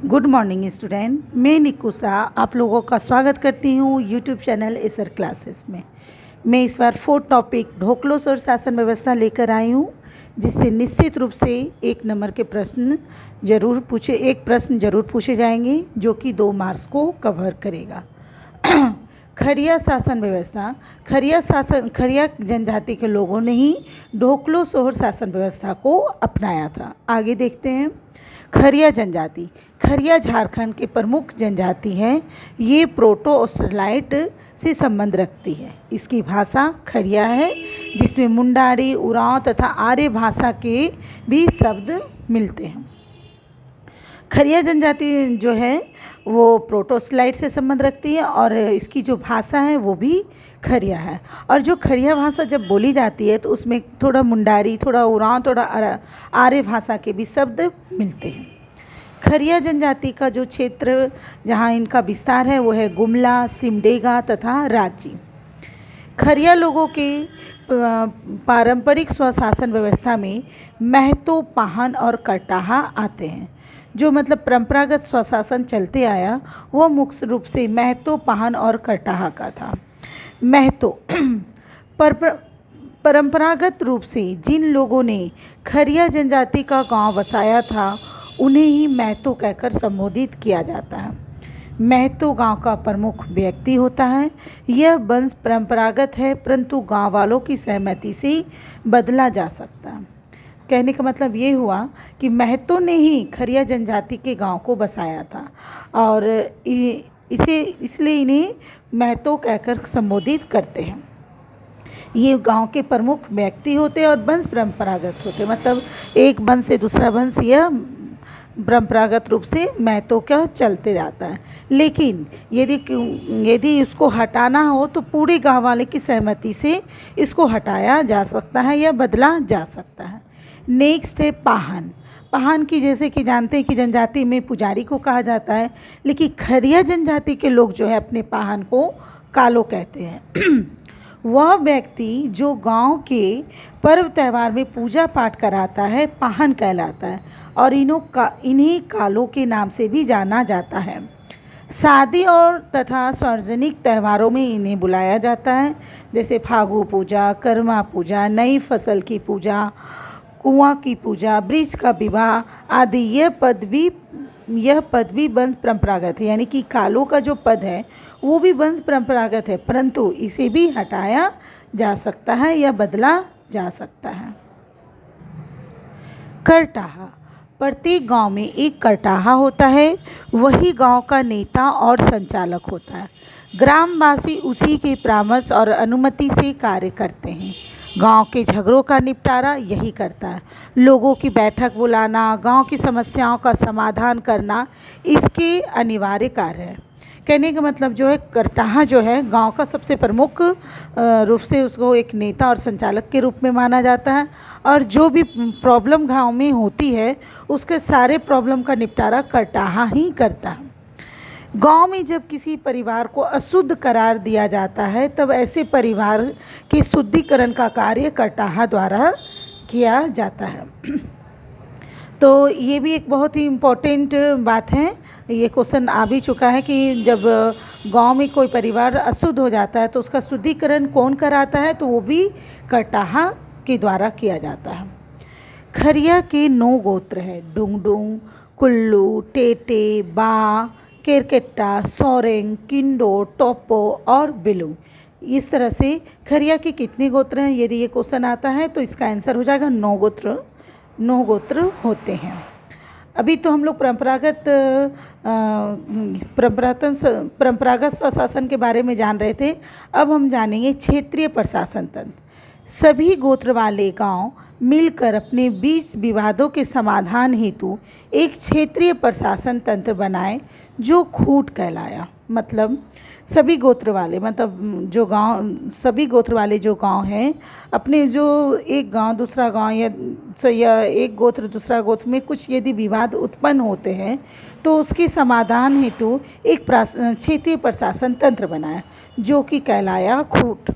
Good morning student, मैं निकुसा आप लोगों का स्वागत करती हूँ यूट्यूब चैनल एसर क्लासेस में। मैं इस बार 4th टॉपिक ढोकलोस और शासन व्यवस्था लेकर आई हूँ, जिससे निश्चित रूप से एक प्रश्न जरूर पूछे जाएंगे, जो कि 2 मार्क्स को कवर करेगा। खरिया शासन व्यवस्था। खरिया जनजाति के लोगों ने ही ढोकलो सोहर शासन व्यवस्था को अपनाया था। आगे देखते हैं। खरिया जनजाति। खरिया झारखंड के प्रमुख जनजाति है। ये प्रोटो ऑस्ट्रेलाइट से संबंध रखती है। इसकी भाषा खरिया है, जिसमें मुंडारी, उरांव तथा आर्य भाषा के भी शब्द मिलते हैं। खरिया जनजाति जो है वो प्रोटोस्लाइट से संबंध रखती है और इसकी जो भाषा है वो भी खरिया है। और जो खरिया भाषा जब बोली जाती है तो उसमें थोड़ा मुंडारी, थोड़ा उरांव, थोड़ा आर्य भाषा के भी शब्द मिलते हैं। खरिया जनजाति का जो क्षेत्र जहाँ इनका विस्तार है वो है गुमला, सिमडेगा तथा रांची। खरिया लोगों के पारंपरिक स्वशासन व्यवस्था में महतो, पाहन और कटाहा आते हैं। जो मतलब परंपरागत स्वशासन चलते आया वो मुख्य रूप से महतो, पाहन और कटाहा का था। महतो परंपरागत रूप से जिन लोगों ने खरिया जनजाति का गांव बसाया था उन्हें ही महतो कहकर संबोधित किया जाता है। महतो गांव का प्रमुख व्यक्ति होता है। यह वंश परंपरागत है, परंतु गांव वालों की सहमति से बदला जा सकता है। कहने का मतलब ये हुआ कि महतो ने ही खरिया जनजाति के गांव को बसाया था और इसलिए इन्हें महतो कहकर संबोधित करते हैं। ये गांव के प्रमुख व्यक्ति होते और वंश परंपरागत होते, मतलब एक वंश से दूसरा वंश यह परंपरागत रूप से महतो का चलते रहता है। लेकिन यदि उसको हटाना हो तो पूरे गांव वाले की सहमति से इसको हटाया जा सकता है या बदला जा सकता है। नेक्स्ट है पाहन। पाहन की जैसे कि जानते हैं कि जनजाति में पुजारी को कहा जाता है, लेकिन खरिया जनजाति के लोग जो है अपने पाहन को कालो कहते हैं। वह व्यक्ति जो गांव के पर्व त्यौहार में पूजा पाठ कराता है पाहन कहलाता है और इन्हीं कालों के नाम से भी जाना जाता है। शादी और तथा सार्वजनिक त्यौहारों में इन्हें बुलाया जाता है, जैसे फागु पूजा, कर्मा पूजा, नई फसल की पूजा, कुआं की पूजा, वृक्ष का विवाह आदि। यह पद भी वंश परंपरागत है, यानी कि कालों का जो पद है वो भी वंश परंपरागत है, परंतु इसे भी हटाया जा सकता है या बदला जा सकता है। करटाहा। प्रत्येक गांव में एक करटाहा होता है, वही गांव का नेता और संचालक होता है। ग्रामवासी उसी के परामर्श और अनुमति से कार्य करते हैं। गांव के झगड़ों का निपटारा यही करता है। लोगों की बैठक बुलाना, गांव की समस्याओं का समाधान करना इसके अनिवार्य कार्य है। कहने का मतलब जो है करटाहा जो है गांव का सबसे प्रमुख रूप से उसको एक नेता और संचालक के रूप में माना जाता है और जो भी प्रॉब्लम गांव में होती है उसके सारे प्रॉब्लम का निपटारा करटाहा ही करता है। गांव में जब किसी परिवार को अशुद्ध करार दिया जाता है तब ऐसे परिवार के शुद्धिकरण का कार्य करटाहा द्वारा किया जाता है। तो ये भी एक बहुत ही इम्पोर्टेंट बात है। ये क्वेश्चन आ भी चुका है कि जब गांव में कोई परिवार अशुद्ध हो जाता है तो उसका शुद्धिकरण कौन कराता है, तो वो भी करटाहा के द्वारा किया जाता है। खरिया के 9 गोत्र है। डुंगडुंग, कुल्लू, टेटे, बा, केरकेट्टा, सोरेंग, किंडो, टोपो और बिलू। इस तरह से खरिया के कितने गोत्र हैं, यदि ये क्वेश्चन आता है तो इसका आंसर हो जाएगा 9 गोत्र होते हैं। अभी तो हम लोग परंपरागत स्वशासन के बारे में जान रहे थे। अब हम जानेंगे क्षेत्रीय प्रशासन तंत्र। सभी गोत्र वाले गांव मिलकर अपने बीच विवादों के समाधान हेतु एक क्षेत्रीय प्रशासन तंत्र बनाए जो खूट कहलाया। मतलब सभी गोत्र वाले सभी गोत्र वाले जो गांव हैं अपने जो एक गांव दूसरा गांव या एक गोत्र दूसरा गोत्र में कुछ यदि विवाद उत्पन्न होते हैं तो उसके समाधान हेतु एक क्षेत्रीय प्रशासन तंत्र बनाया जो कि कहलाया खूट।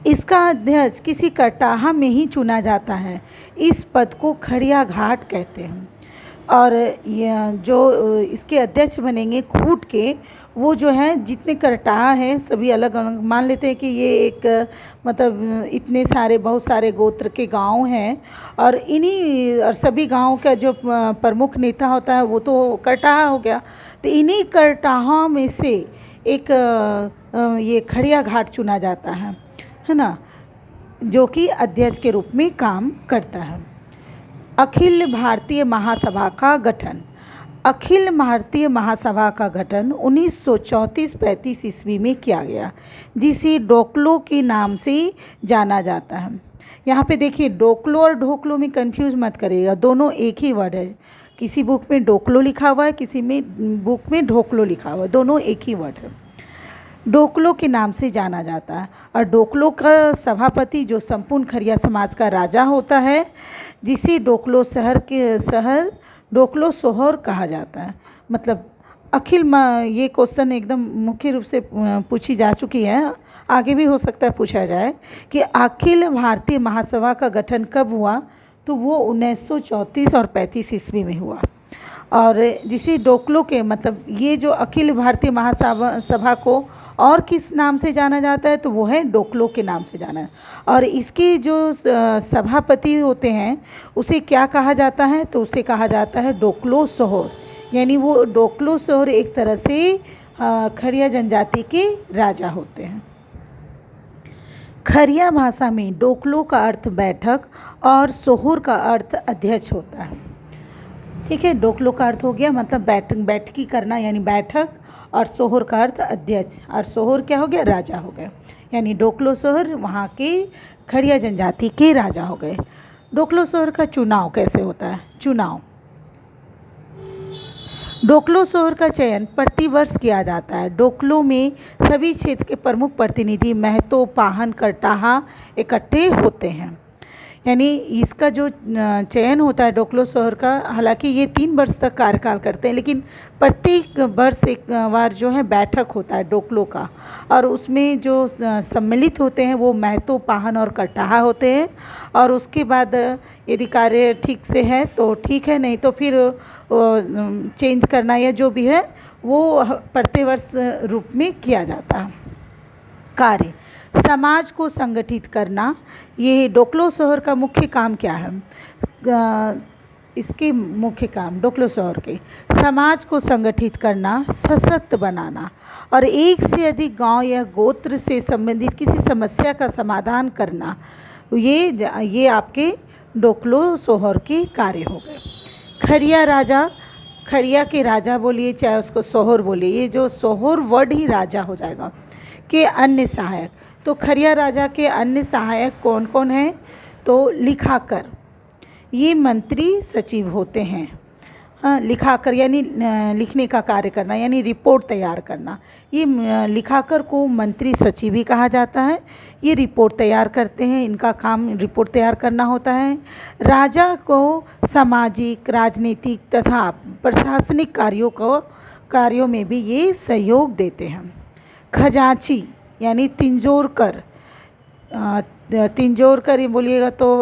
इसका अध्यक्ष किसी करटाहा में ही चुना जाता है। इस पद को खड़िया घाट कहते हैं। और ये जो इसके अध्यक्ष बनेंगे खूट के, वो जो है जितने करटाहा हैं सभी अलग अलग, मान लेते हैं कि ये एक मतलब इतने सारे बहुत सारे गोत्र के गांव हैं, और इन्हीं और सभी गांव का जो प्रमुख नेता होता है वो तो करटाहा हो गया। तो इन्हीं करटाहा में से एक ये खड़िया घाट चुना जाता है ना, जो कि अध्यक्ष के रूप में काम करता है। अखिल भारतीय महासभा का गठन। अखिल भारतीय महासभा का गठन 1934-35 ईस्वी में किया गया, जिसे डोकलो के नाम से जाना जाता है। यहाँ पे देखिए, डोकलो और ढोकलो में कंफ्यूज मत करिएगा, दोनों एक ही वर्ड है। किसी बुक में डोकलो लिखा हुआ है, किसी में बुक में ढोकलो लिखा हुआ है, दोनों एक ही वर्ड है। डोकलो के नाम से जाना जाता है, और डोकलो का सभापति जो संपूर्ण खरिया समाज का राजा होता है, जिसे डोकलो शहर डोकलो सोहर कहा जाता है। मतलब ये क्वेश्चन एकदम मुख्य रूप से पूछी जा चुकी है, आगे भी हो सकता है पूछा जाए कि अखिल भारतीय महासभा का गठन कब हुआ, तो वो 1934 और 35 ईस्वी में हुआ। और जिसे डोकलो के मतलब ये जो अखिल भारतीय महासभा को और किस नाम से जाना जाता है, तो वो है डोकलो के नाम से जाना है। और इसके जो सभापति होते हैं उसे क्या कहा जाता है, तो उसे कहा जाता है डोकलो सोहर। यानी वो डोकलो सोहर एक तरह से खरिया जनजाति के राजा होते हैं। खरिया भाषा में डोकलो का अर्थ बैठक और सोहर का अर्थ अध्यक्ष होता है। ठीक है, डोकलो का अर्थ हो गया मतलब बैठकी करना यानी बैठक, और सोहर का अर्थ अध्यक्ष, और सोहर क्या हो गया, राजा हो गया। यानी डोकलो सोहर वहाँ के खड़िया जनजाति के राजा हो गए। डोकलो सोहर का चुनाव कैसे होता है? चुनाव, डोकलो सोहर का चयन प्रतिवर्ष किया जाता है। डोकलो में सभी क्षेत्र के प्रमुख प्रतिनिधि महतो, पाहन, करटाहा इकट्ठे होते हैं। यानी इसका जो चयन होता है डोकलो सोहर का, हालांकि ये 3 वर्ष तक कार्यकाल करते हैं, लेकिन प्रत्येक वर्ष एक बार जो है बैठक होता है डोकलो का, और उसमें जो सम्मिलित होते हैं वो महतो, पाहन और करटाहा होते हैं। और उसके बाद यदि कार्य ठीक से है तो ठीक है, नहीं तो फिर चेंज करना या जो भी है वो प्रतिवर्ष रूप में किया जाता है। कार्य, समाज को संगठित करना, ये डोकलो सोहर का मुख्य काम क्या है? इसके मुख्य काम डोकलो सोहर के समाज को संगठित करना, सशक्त बनाना, और एक से अधिक गांव या गोत्र से संबंधित किसी समस्या का समाधान करना, ये आपके डोकलो सोहर के कार्य हो गए। खरिया राजा, खरिया के राजा बोलिए चाहे उसको सोहर बोलिए, ये जो सोहर वर्ड ही राजा हो जाएगा। के अन्य सहायक, तो खरिया राजा के अन्य सहायक कौन कौन हैं? तो लिखाकर, ये मंत्री सचिव होते हैं। हाँ, लिखाकर यानी लिखने का कार्य करना यानी रिपोर्ट तैयार करना, ये लिखाकर को मंत्री सचिव भी कहा जाता है। ये रिपोर्ट तैयार करते हैं, इनका काम रिपोर्ट तैयार करना होता है। राजा को सामाजिक, राजनीतिक तथा प्रशासनिक कार्यों में भी ये सहयोग देते हैं। खजांची यानी तिजोरकर, तिजोरकर ये बोलिएगा तो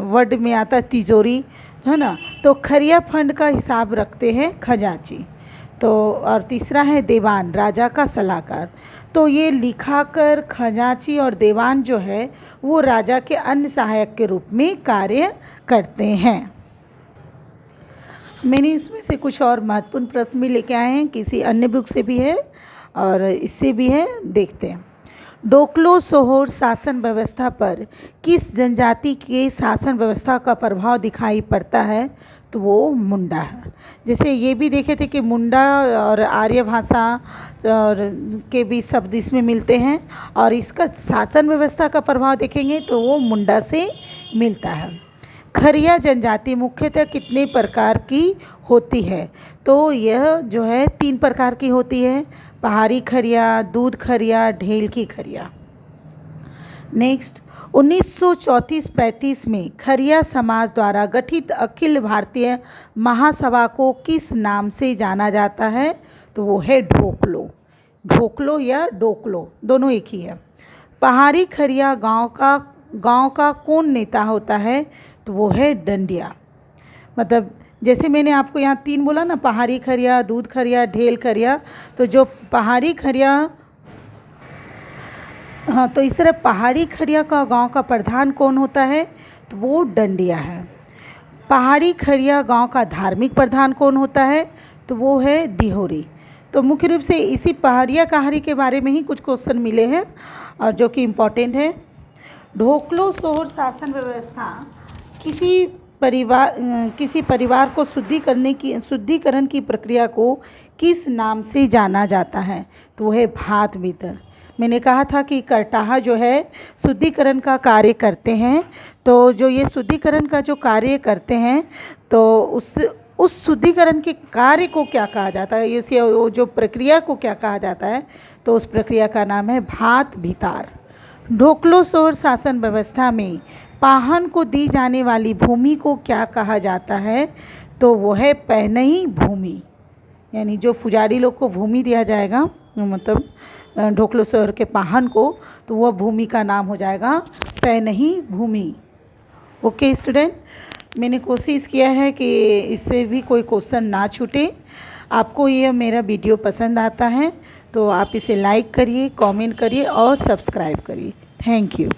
वर्ड में आता है तिजोरी, है ना, तो खरिया फंड का हिसाब रखते हैं खजांची। तो और तीसरा है देवान, राजा का सलाहकार। तो ये लिखाकर, खजांची और देवान जो है वो राजा के अन्य सहायक के रूप में कार्य करते हैं। मैंने इसमें से कुछ और महत्वपूर्ण प्रश्न भी लेके आए हैं, किसी अन्य बुक से भी है और इससे भी है, देखते हैं। डोकलो सोहर शासन व्यवस्था पर किस जनजाति के शासन व्यवस्था का प्रभाव दिखाई पड़ता है? तो वो मुंडा है। जैसे ये भी देखे थे कि मुंडा और आर्य भाषा और के भी शब्द इसमें मिलते हैं, और इसका शासन व्यवस्था का प्रभाव देखेंगे तो वो मुंडा से मिलता है। खरिया जनजाति मुख्यतः कितने प्रकार की होती है? तो यह जो है 3 प्रकार की होती है, पहाड़ी खरिया, दूध खरिया, ढेल की खरिया। नेक्स्ट, 1934-35 में खरिया समाज द्वारा गठित अखिल भारतीय महासभा को किस नाम से जाना जाता है? तो वो है ढोकलो। ढोकलो या डोकलो दोनों एक ही है। पहाड़ी खरिया गांव का कौन नेता होता है? तो वो है डंडिया। मतलब जैसे मैंने आपको यहाँ 3 बोला ना, पहाड़ी खरिया, दूध खरिया, ढेल खरिया। तो जो पहाड़ी खरिया, हाँ, तो इस तरह पहाड़ी खरिया का गांव का प्रधान कौन होता है? तो वो डंडिया है। पहाड़ी खरिया गांव का धार्मिक प्रधान कौन होता है? तो वो है दिहोरी। तो मुख्य रूप से इसी पहाड़िया कहारी के बारे में ही कुछ क्वेश्चन मिले हैं और जो कि इम्पोर्टेंट है। ढोकलो सोहर शासन व्यवस्था किसी परिवार को शुद्धिकरण की प्रक्रिया को किस नाम से जाना जाता है? तो वो है भात भीतर। मैंने कहा था कि करटाहा जो है शुद्धिकरण का कार्य करते हैं। तो जो ये शुद्धिकरण का जो कार्य करते हैं, तो उस शुद्धिकरण के कार्य को क्या कहा जाता है, इसे वो जो प्रक्रिया को क्या कहा जाता है? तो उस प्रक्रिया का नाम है भात भितार। ढोकलो सोहर शासन व्यवस्था में पाहन को दी जाने वाली भूमि को क्या कहा जाता है? तो वो है पैनही भूमि। यानी जो पुजारी लोग को भूमि दिया जाएगा, मतलब ढोकलो सोहर के पाहन को, तो वह भूमि का नाम हो जाएगा पैनही भूमि। ओके स्टूडेंट, मैंने कोशिश किया है कि इससे भी कोई क्वेश्चन ना छूटे। आपको यह मेरा वीडियो पसंद आता है तो आप इसे लाइक करिए, कमेंट करिए और सब्सक्राइब करिए। Thank you.